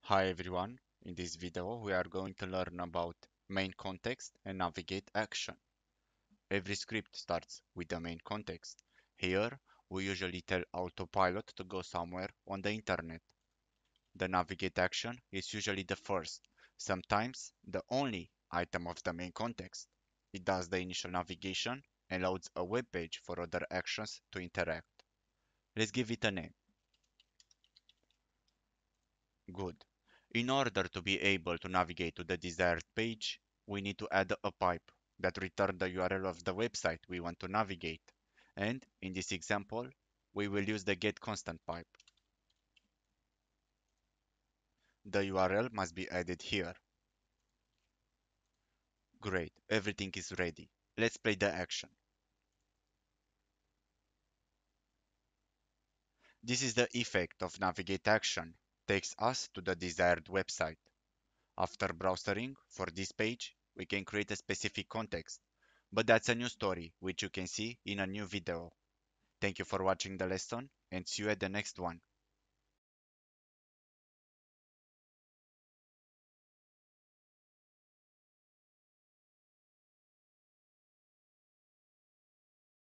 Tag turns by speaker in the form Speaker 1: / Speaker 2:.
Speaker 1: Hi everyone, in this video we are going to learn about main context and navigate action. Every script starts with the main context. Here we usually tell autopilot to go somewhere on the internet. The navigate action is usually the first, sometimes the only item of the main context. It does the initial navigation and loads a web page for other actions to interact. Let's give it a name. Good. In order to be able to navigate to the desired page, we need to add a pipe that returns the URL of the website we want to navigate. And in this example, we will use the getConstant pipe. The URL must be added here. Great, everything is ready. Let's play the action. This is the effect of navigate action. Takes us to the desired website. After browsing for this page, we can create a specific context, but that's a new story, which you can see in a new video. Thank you for watching the lesson and see you at the next one.